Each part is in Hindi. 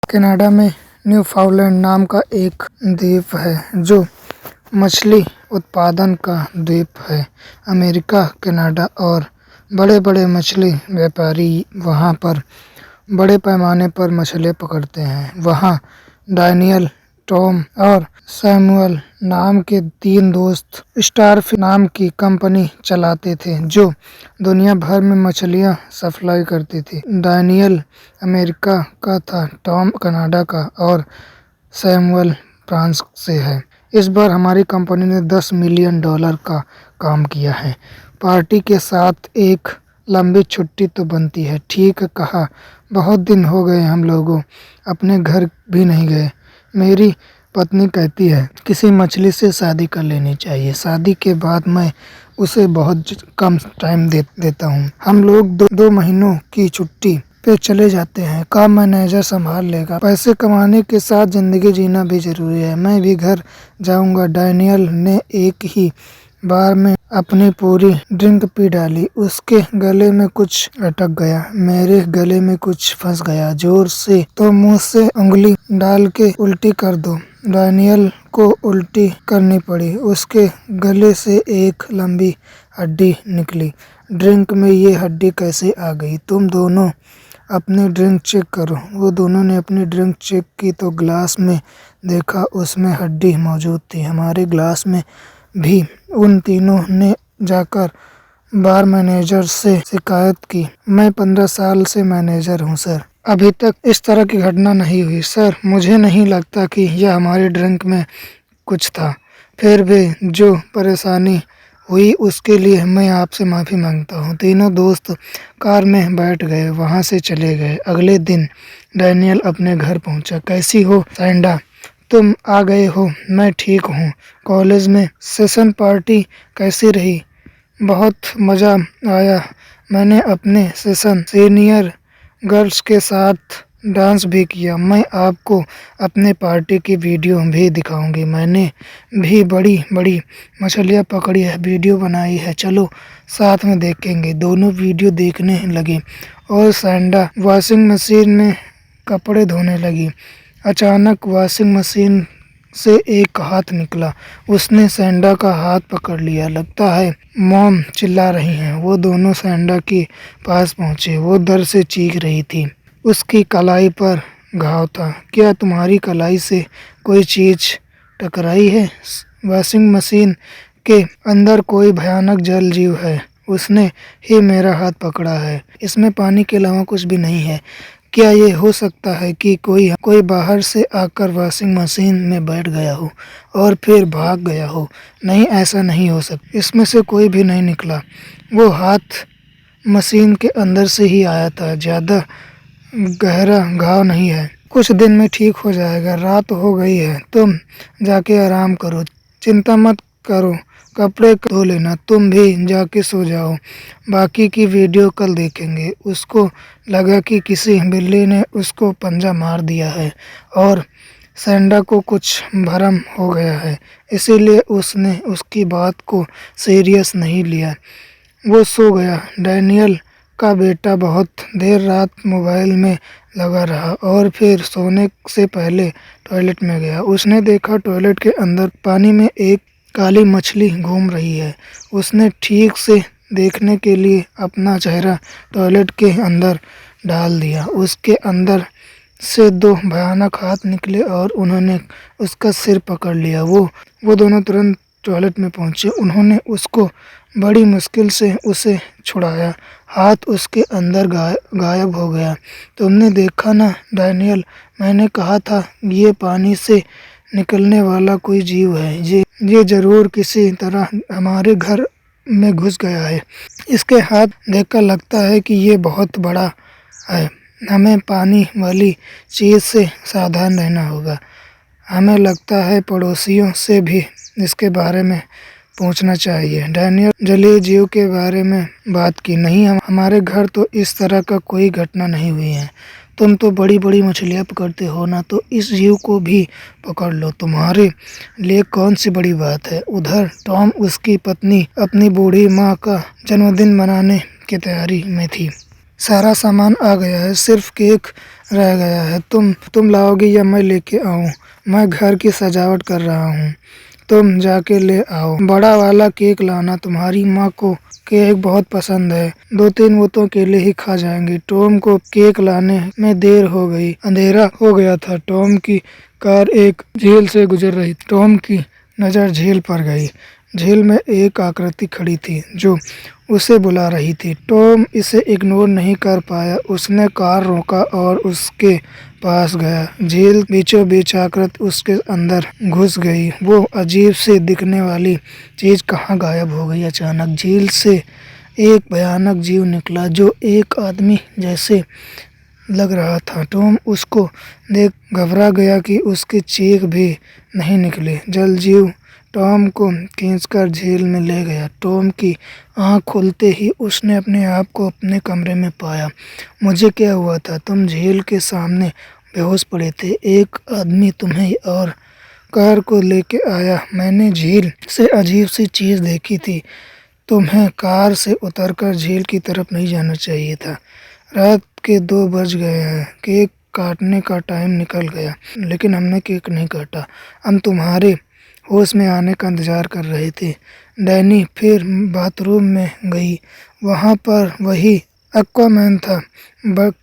कनाडा में न्यूफाउंडलैंड नाम का एक द्वीप है जो मछली उत्पादन का द्वीप है। अमेरिका, कनाडा और बड़े-बड़े मछली व्यापारी वहाँ पर बड़े पैमाने पर मछलियाँ पकड़ते हैं। वहाँ डैनियल, टॉम और सैमुअल नाम के 3 दोस्त स्टारफिश नाम की कंपनी चलाते थे जो दुनिया भर में मछलियाँ सप्लाई करती थी। डैनियल अमेरिका का था, टॉम कनाडा का और सैमुअल फ्रांस से है। इस बार हमारी कंपनी ने $10 मिलियन का काम किया है। पार्टी के साथ एक लंबी छुट्टी तो बनती है। ठीक कहा, बहुत दिन हो गए हम लोगों अपने घर भी नहीं गए। मेरी पत्नी कहती है किसी मछली से शादी कर लेनी चाहिए। शादी के बाद मैं उसे बहुत कम टाइम देता हूँ। हम लोग 2 महीनों की छुट्टी पे चले जाते हैं। काम मैनेजर संभाल लेगा। पैसे कमाने के साथ जिंदगी जीना भी जरूरी है। मैं भी घर जाऊंगा। डैनियल ने एक ही बार में अपनी पूरी ड्रिंक पी डाली। उसके गले में कुछ अटक गया, मेरे गले में कुछ फंस गया। जोर से तो मुंह से उंगली डाल के उल्टी कर दो। डैनियल को उल्टी करनी पड़ी। उसके गले से एक लंबी हड्डी निकली। ड्रिंक में ये हड्डी कैसे आ गई? तुम दोनों अपनी ड्रिंक चेक करो। वो दोनों ने अपनी ड्रिंक चेक की तो ग्लास में देखा, उसमें हड्डी मौजूद थी। हमारे ग्लास में भी। उन तीनों ने जाकर बार मैनेजर से शिकायत की। मैं 15 साल से मैनेजर हूँ सर, अभी तक इस तरह की घटना नहीं हुई। सर, मुझे नहीं लगता कि यह हमारी ड्रिंक में कुछ था। फिर भी जो परेशानी हुई उसके लिए मैं आपसे माफ़ी मांगता हूँ। तीनों दोस्त कार में बैठ गए, वहाँ से चले गए। अगले दिन डैनियल अपने घर पहुँचा। कैसी हो सैंडा, तुम आ गए हो? मैं ठीक हूँ। कॉलेज में सेशन पार्टी कैसी रही? बहुत मज़ा आया। मैंने अपने सेशन सीनियर गर्ल्स के साथ डांस भी किया। मैं आपको अपने पार्टी की वीडियो भी दिखाऊंगी। मैंने भी बड़ी बड़ी मछलियाँ पकड़ी है, वीडियो बनाई है। चलो साथ में देखेंगे। दोनों वीडियो देखने लगे और सैंडा वॉशिंग मशीन में कपड़े धोने लगी। अचानक वॉशिंग मशीन से एक हाथ निकला। उसने सैंडा का हाथ पकड़ लिया। लगता है मॉम चिल्ला रही हैं। वो दोनों सैंडा के पास पहुंचे। वो दर्द से चीख रही थी। उसकी कलाई पर घाव था। क्या तुम्हारी कलाई से कोई चीज टकराई है? वॉशिंग मशीन के अंदर कोई भयानक जल जीव है। उसने ही मेरा हाथ पकड़ा है। इसमें पानी के अलावा कुछ भी नहीं है। क्या ये हो सकता है कि कोई बाहर से आकर वॉशिंग मशीन में बैठ गया हो और फिर भाग गया हो? नहीं, ऐसा नहीं हो सकता। इसमें से कोई भी नहीं निकला। वो हाथ मशीन के अंदर से ही आया था। ज़्यादा गहरा घाव नहीं है। कुछ दिन में ठीक हो जाएगा। रात हो गई है, तुम जाके आराम करो। चिंता मत करो, कपड़े धो लेना। तुम भी जाके सो जाओ। बाकी की वीडियो कल देखेंगे। उसको लगा कि किसी बिल्ली ने उसको पंजा मार दिया है और सैंडा को कुछ भरम हो गया है, इसीलिए उसने उसकी बात को सीरियस नहीं लिया। वो सो गया। डैनियल का बेटा बहुत देर रात मोबाइल में लगा रहा और फिर सोने से पहले टॉयलेट में गया। उसने देखा टॉयलेट के अंदर पानी में एक काली मछली घूम रही है। उसने ठीक से देखने के लिए अपना चेहरा टॉयलेट के अंदर डाल दिया। उसके अंदर से 2 भयानक हाथ निकले और उन्होंने उसका सिर पकड़ लिया। वो दोनों तुरंत टॉयलेट में पहुंचे। उन्होंने उसको बड़ी मुश्किल से उसे छुड़ाया। हाथ उसके अंदर गायब हो गया। तुमने देखा ना डैनियल, मैंने कहा था ये पानी से निकलने वाला कोई जीव है। ये जरूर किसी तरह हमारे घर में घुस गया है। इसके हाथ देखकर लगता है कि ये बहुत बड़ा है। हमें पानी वाली चीज़ से सावधान रहना होगा। हमें लगता है पड़ोसियों से भी इसके बारे में पूछना चाहिए। डैनियल जलीय जीव के बारे में बात की। नहीं, हमारे घर तो इस तरह का कोई घटना नहीं हुई है। तुम तो बड़ी बड़ी मछलियाँ पकड़ते हो ना, तो इस जीव को भी पकड़ लो। तुम्हारे लिए कौन सी बड़ी बात है? उधर टॉम उसकी पत्नी अपनी बूढ़ी माँ का जन्मदिन मनाने की तैयारी में थी। सारा सामान आ गया है, सिर्फ केक रह गया है। तुम लाओगे या मैं लेके आऊं? मैं घर की सजावट कर रहा हूँ, तुम जाके ले आओ। बड़ा वाला केक लाना, तुम्हारी माँ को केक बहुत पसंद है। 2-3 वो तो अकेले ही खा जाएंगे। टॉम को केक लाने में देर हो गई। अंधेरा हो गया था। टॉम की कार एक झील से गुजर रही। टॉम की नज़र झील पर गई। झील में एक आकृति खड़ी थी जो उसे बुला रही थी। टॉम इसे इग्नोर नहीं कर पाया। उसने कार रोका और उसके पास गया। झील बीचों बीच आकृति उसके अंदर घुस गई। वो अजीब से दिखने वाली चीज कहाँ गायब हो गई। अचानक झील से एक भयानक जीव निकला जो एक आदमी जैसे लग रहा था। टॉम उसको देख घबरा गया कि उसकी चीख भी नहीं निकली। जल जीव टॉम को खींचकर झील में ले गया। टॉम की आँख खुलते ही उसने अपने आप को अपने कमरे में पाया। मुझे क्या हुआ था? तुम झील के सामने बेहोश पड़े थे। एक आदमी तुम्हें और कार को लेके आया। मैंने झील से अजीब सी चीज़ देखी थी। तुम्हें कार से उतरकर झील की तरफ नहीं जाना चाहिए था। रात के 2 बज गए हैं। केक काटने का टाइम निकल गया, लेकिन हमने केक नहीं काटा। हम तुम्हारे होश में आने का इंतजार कर रहे थे। डैनी फिर बाथरूम में गई। वहाँ पर वही एक्वामैन था।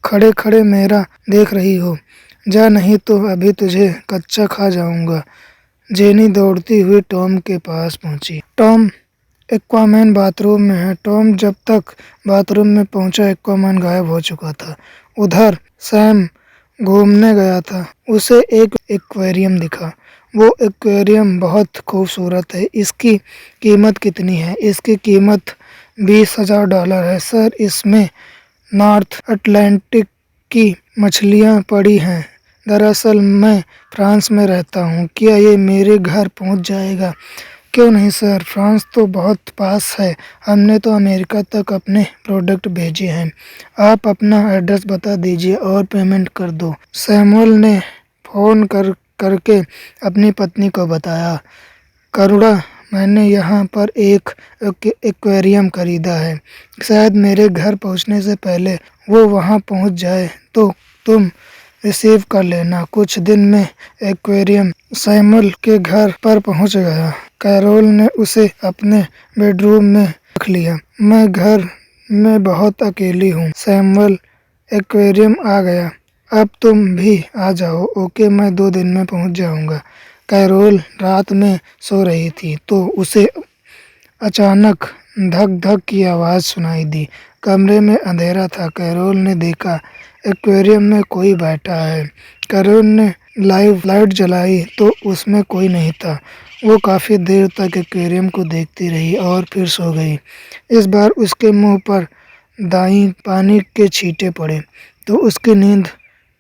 खड़े खड़े मेरा देख रही हो? जा, नहीं तो अभी तुझे कच्चा खा जाऊंगा। जेनी दौड़ती हुई टॉम के पास पहुंची। टॉम, एक्वामैन बाथरूम में है। टॉम जब तक बाथरूम में पहुंचा, एक्वामैन गायब हो चुका था। उधर सैम घूमने गया था। उसे एक एक्वेरियम दिखा। वो एक्वेरियम बहुत खूबसूरत है। इसकी कीमत कितनी है? इसकी कीमत $20,000 है सर। इसमें नॉर्थ अटलांटिक की मछलियाँ पड़ी हैं। दरअसल मैं फ्रांस में रहता हूँ। क्या ये मेरे घर पहुँच जाएगा? क्यों नहीं सर, फ्रांस तो बहुत पास है। हमने तो अमेरिका तक अपने प्रोडक्ट भेजे हैं। आप अपना एड्रेस बता दीजिए और पेमेंट कर दो। सैमुअल ने फ़ोन करके अपनी पत्नी को बताया। करुणा, मैंने यहाँ पर एक एक्वेरियम खरीदा है। शायद मेरे घर पहुँचने से पहले वो वहाँ पहुँच जाए तो तुम रिसीव कर लेना। कुछ दिन में एक्वेरियम सैमुअल के घर पर पहुँच गया। कैरोल ने उसे अपने बेडरूम में रख लिया। मैं घर में बहुत अकेली हूँ। सैमुअल, एक्वेरियम आ गया। अब तुम भी आ जाओ। ओके, मैं 2 दिन में पहुँच जाऊँगा। कैरोल रात में सो रही थी तो उसे अचानक धक धक की आवाज़ सुनाई दी। कमरे में अंधेरा था। कैरोल ने देखा एक्वेरियम में कोई बैठा है। कैरोल ने लाइट जलाई तो उसमें कोई नहीं था। वो काफ़ी देर तक एक्वेरियम को देखती रही और फिर सो गई। इस बार उसके मुंह पर दाईं पानी के छींटे पड़े तो उसकी नींद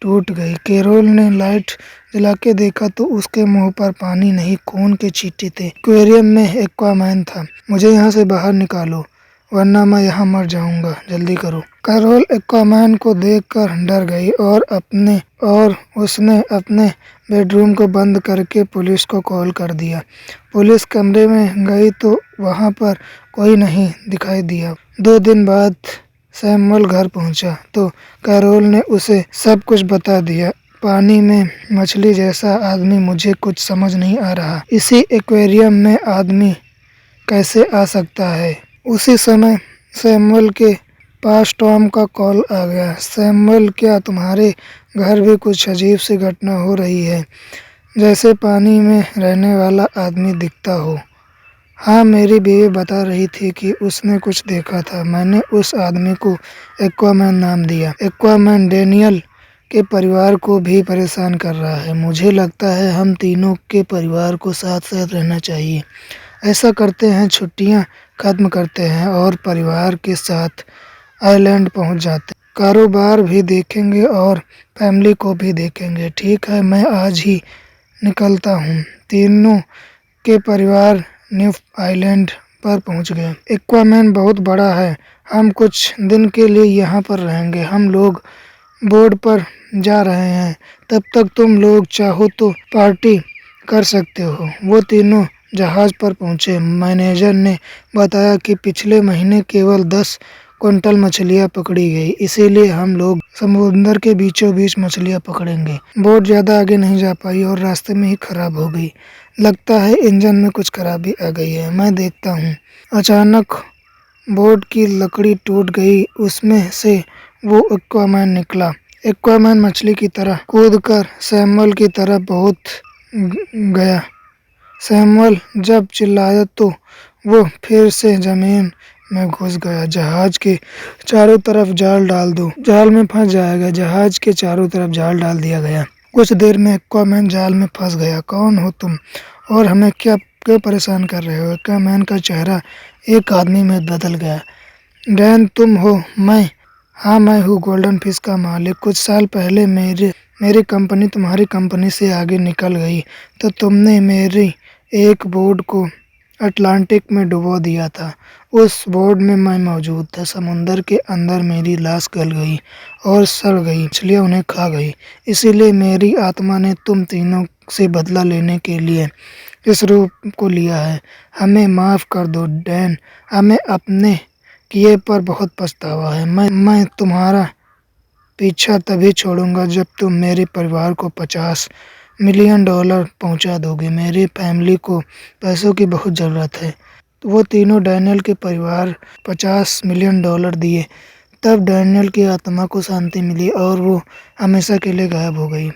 टूट गई। कैरोल ने लाइट जला के देखा तो उसके मुंह पर पानी नहीं, खून के छींटे थे। एक्वेरियम में एक्वामैन था। मुझे यहाँ से बाहर निकालो वरना मैं यहाँ मर जाऊंगा। जल्दी करो। कैरोल एक्वामैन को देखकर डर गई और उसने अपने बेडरूम को बंद करके पुलिस को कॉल कर दिया। पुलिस कमरे में गई तो वहाँ पर कोई नहीं दिखाई दिया। 2 दिन बाद सैमुअल घर पहुंचा तो कैरोल ने उसे सब कुछ बता दिया। पानी में मछली जैसा आदमी, मुझे कुछ समझ नहीं आ रहा। इसी एक्वेरियम में आदमी कैसे आ सकता है? उसी समय सैमुअल के पास टॉम का कॉल आ गया। सैमुअल, क्या तुम्हारे घर भी कुछ अजीब सी घटना हो रही है? जैसे पानी में रहने वाला आदमी दिखता हो। हाँ, मेरी बीवी बता रही थी कि उसने कुछ देखा था। मैंने उस आदमी को एक्वामैन नाम दिया। एक्वामैन डैनियल के परिवार को भी परेशान कर रहा है। मुझे लगता है हम तीनों के परिवार को साथ साथ रहना चाहिए। ऐसा करते हैं, छुट्टियां खत्म करते हैं और परिवार के साथ आइलैंड पहुंच जाते हैं। कारोबार भी देखेंगे और फैमिली को भी देखेंगे। ठीक है, मैं आज ही निकलता हूँ। तीनों के परिवार न्यू आइलैंड पर पहुंच गए। एक्वामैन बहुत बड़ा है। हम कुछ दिन के लिए यहाँ पर रहेंगे। हम लोग बोर्ड पर जा रहे हैं। तब तक तुम लोग चाहो तो पार्टी कर सकते हो। वो तीनों जहाज पर पहुंचे। मैनेजर ने बताया कि पिछले महीने केवल 10 क्विंटल मछलियाँ पकड़ी गई। इसीलिए हम लोग समुद्र के बीचों बीच मछलियाँ पकड़ेंगे। बोट ज्यादा आगे नहीं जा पाई और रास्ते में ही खराब हो गई। लगता है इंजन में कुछ खराबी आ गई है, मैं देखता हूँ। अचानक बोट की लकड़ी टूट गई। उसमें से वो एक्वामैन निकला। एक्वामैन मछली की तरह कूदकर सैमुअल की तरफ बहुत गया। सैमुअल जब चिल्लाया तो वो फिर से जमीन में घुस गया। जहाज के चारों तरफ जाल डाल दो, जाल में फंस जाएगा। जहाज के चारों तरफ जाल डाल दिया गया। कुछ देर में एक्वामैन जाल में फंस गया। कौन हो तुम और हमें क्यों परेशान कर रहे हो? एक्वामैन का चेहरा एक आदमी में बदल गया। डैन तुम हो? हाँ मैं हूँ, गोल्डन फिश का मालिक। कुछ साल पहले मेरी कंपनी तुम्हारी कंपनी से आगे निकल गई तो तुमने मेरी एक बोट को अटलांटिक में डुबो दिया था। उस बोट में मैं मौजूद था। समुंदर के अंदर मेरी लाश गल गई और सड़ गई। मछलियाँ उन्हें खा गई। इसीलिए मेरी आत्मा ने तुम तीनों से बदला लेने के लिए इस रूप को लिया है। हमें माफ कर दो डैन, हमें अपने किए पर बहुत पछतावा है। मैं तुम्हारा पीछा तभी छोड़ूंगा जब तुम मेरे परिवार को $50 मिलियन पहुंचा दोगे। मेरी फैमिली को पैसों की बहुत ज़रूरत है। तो वो तीनों डैनियल के परिवार $50 मिलियन दिए। तब डैनियल की आत्मा को शांति मिली और वो हमेशा के लिए गायब हो गई।